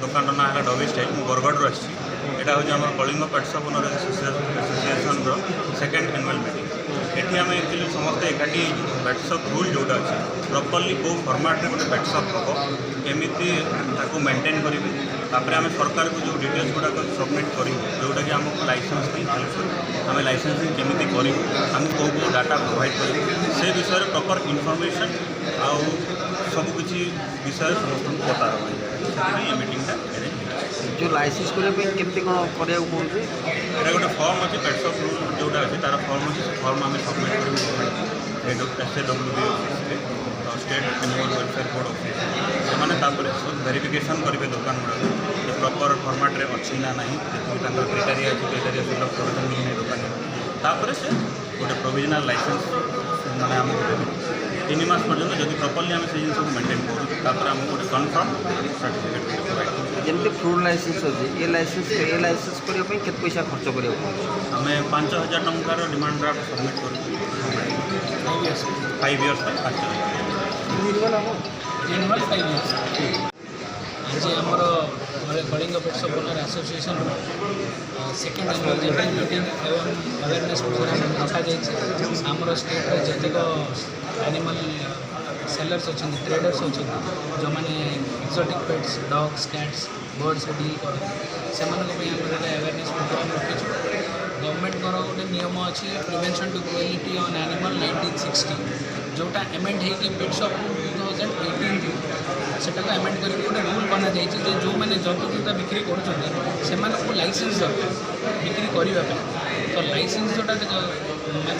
दुकान ना है डबी स्टाइल मु बरगढ़ आसी यहाँ हूँ आम Kalinga pet shop owner association second annual meeting ये आम एक्चुअली समस्त एकाठी पेट शॉप रूल जोटा अच्छे प्रॉपर्ली कौ फॉर्मेट गोटे पेट शॉप हम केमी मेंटेन करें तापर आम सरकार को जो डिटेल्स गुड़ाक सबमिट करूँ जोटा कि आमको लाइसेंस नहीं आम लाइसेंसिंग केमी करूँ आम कौ कौ डाटा प्रोवाइड करूँ से विषय में प्रॉपर इनफॉरमेशन आउ सबकि विषय समस्त पता रहा मीटिंगटा जो लाइसेंस करने केमती कौन करा पड़े यहाँ गोटे फर्म अच्छे पेट शॉप रूल जोटा अच्छे तार फर्म अच्छे से फर्म आम सबमिट करूँ SAWB office state animal welfare board office से वेरिफिकेशन करेंगे दुकान गुड़ा प्रॉपर फॉर्मेट अच्छी ना ना जी क्राइटेरिया अच्छी क्राइटेरिया फिलअप कर दुकान से गोटे प्रोविजनल लाइसेंस मैंने आमको 3 मास पर्यटन जब प्रॉपर्ली आम से जिन मेंटेन करूँ आम गोटे कन्फर्म सर्टिफिकेट प्रोवाइड जमी फूड लाइसेंस अच्छे ये लाइसेंस करने के पैसा खर्च करा आम 5,000 टंकार डिमांड ड्राफ्ट सबमिट कर 5 इयर्स 5 इयर्स आज आमर Kalinga pet shop owner association second annual general meeting एवं अवेयरनेस प्रोग्राम रखा आमर स्टेट जतिक एनिमल सेलर्स अच्छा ट्रेडर्स अच्छा जो मैंने exotic pets dogs cats birds को डील कर से गोटे अवेयरनेस प्रोग्राम रखीचु गवर्नमेंट गोटे नियम अच्छी prevention to cruelty on animal 1960 जोटा एमेंड होगी पेट शॉप 2018 सेटा को एमेंड कर गोटे रूल बना जाइए जो मैंने जंतु जोटा बिक्री कर लाइसेंस दरकार बिक्री करने तो लाइसेंस जोटा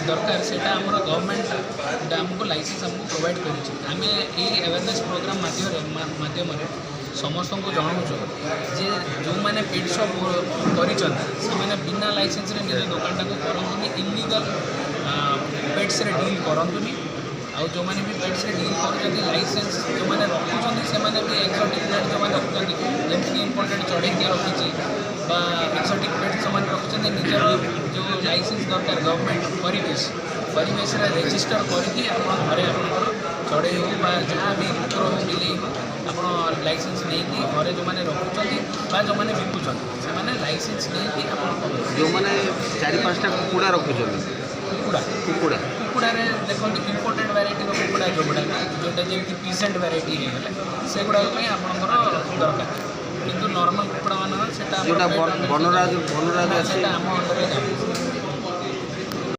दरकार से गवर्नमेंट आमको लाइसेंस आमको प्रोवाइड करें अवेयरनेस प्रोग्राम माध्यम समस्त को जनाऊँ जे जो मैंने पेट शॉप कर बिना लाइसेंस रे निज दुकानटा को करतुनि इलीगल पेट्स रे डील करतुनि आउ जो मैंने भी पेट्स रे डील कर लाइसेंस जो मैंने रखुच्च से भी एक्सोटिक पेट जो मैंने रखुच्च जमीन इम्पोर्टेड चढ़े रखी एक्सोटिक पेट जो मैंने रखुच्च निजर जो लाइसेंस दरकार गवर्नमेंट परिवेश रेजिस्टर करके घरे आप चढ़े हो जहाँ भी कुकुर हो बिले आप लाइसेंस नहीं घरे जो मैंने रखुच्च जो मैंने बिकुच्च से लाइसेंस नहीं जो मैंने 4-5टा कुकुड़ा रखुच्च कुकुड़ा कुकुड़े देखो इम्पोर्टेड वैरायटी कुकुड़ा जोड़ा जोटा जमी पीसेंट वैरायटी से गुड़ाक आपंकर दरकार किंतु नॉर्मल कुकुड़ा मान बनराज आम अंडर